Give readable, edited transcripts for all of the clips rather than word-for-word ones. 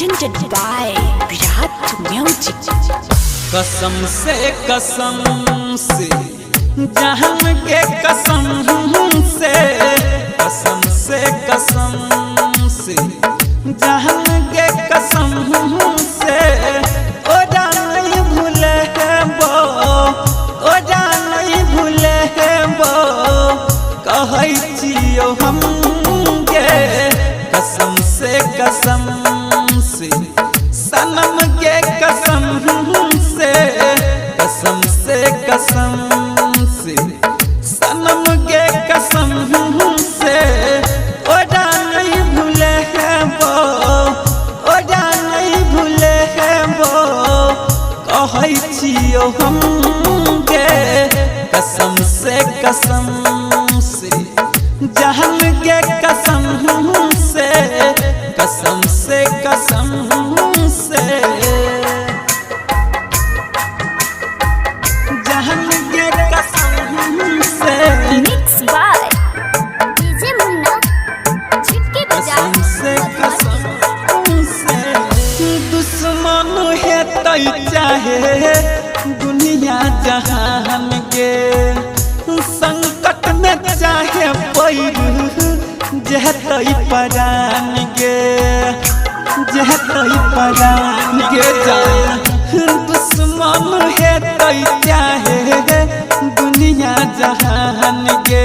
presented by Virat Music. कसम से जहम के कसम से जहम के कसम से ओ नहीं भूले वो ओ नहीं भूले वो कहै छियो हम के कसम से सनम के कसम से सनम के कसम से ओ नहीं भूले वो ओ नहीं भूले वो कहै छियो हम के कसम से जहन के कसम से जहन के कसम से Mix by DJ Munna. छिटके बजा दुश्मन है तो चाहे दुनिया जहान के संकट में चाहे पैर जहतई परान के दुश्मन है तो चाहे दुनिया जहान के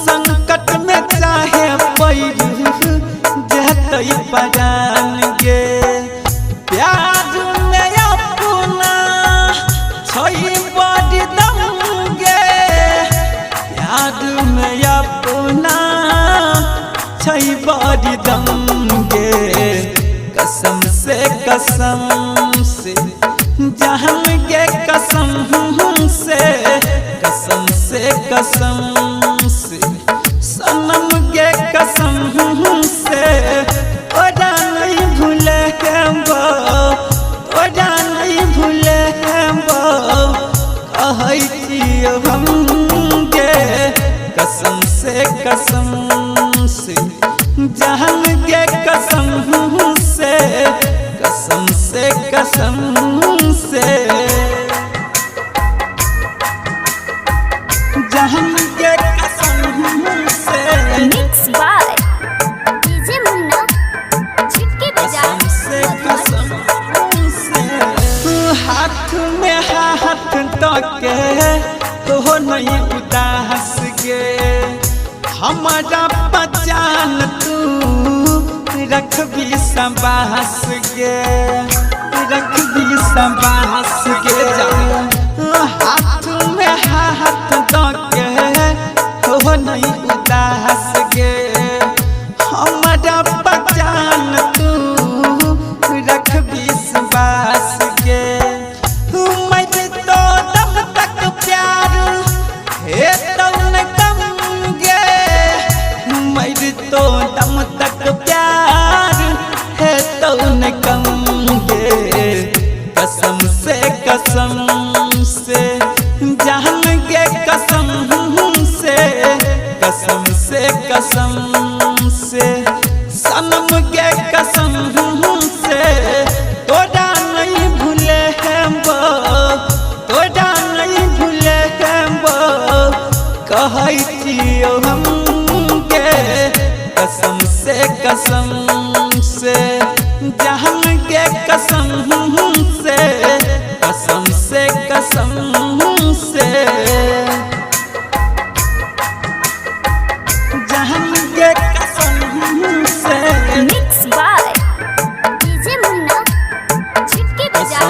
संकट में चाहे पैर जहतई परान के प्यार में अपना छई बड़ी दम गे प्यार में अपना छई बड़ी दम गे कसम से जहन के कसम से सनम के कसम से ओ नहीं भूले वो ओ नहीं भूले वो कहै छियो हम के कसम से जहन के कसम से जहन के कसम से Mix by DJ Munna. छिटके बजा हाथ में हाथ टके हो नहीं उदास गे हमारा पहचान तू रख भी संबास गे हाथ में हाथ टके हो नहीं उदास गे हमारा पहचान तू रख भी संबास गे मैं तो दम तक प्यार है तो न कम गे मैं तो दम तक प्यार है तो न कम गे कसम से जहन के कसम से सनम के कसम से तोड़ा नहीं भूले वो तोड़ा नहीं भूले वो कहै छियो हम के कसम से जहन के कसम से जहन के कसम से Mix by DJ Munna. छिटके बजा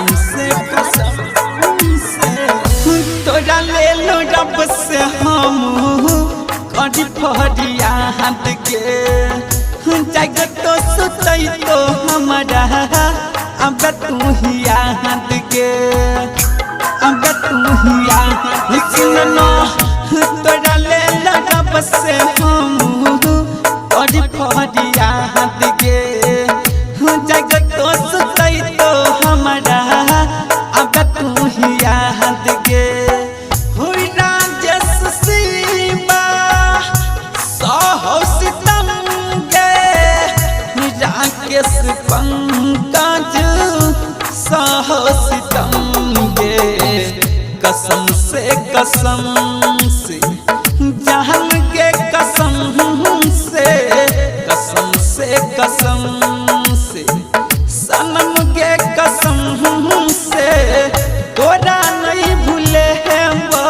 तोरा ले लो रब से हम कड़ी फरिया हाथ के जगत तो सुतई तो हमारा अब तू ही हाथ के लेकिन तोरा ले लो रब से हम कड़ी फरिया हाथ के जगत तो सुतई तो हमारा अब तू ही हाथ के हुई राजेश शिवा सहो सितम गे राकेश पंग हो सितम गे कसम से जहन के कसम से सनम के कसम से तोरा नहीं भूले हैं वो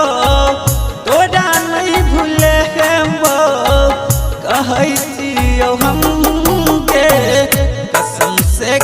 तोरा नहीं भूले हैं वो कहै छियौ हम के कसम से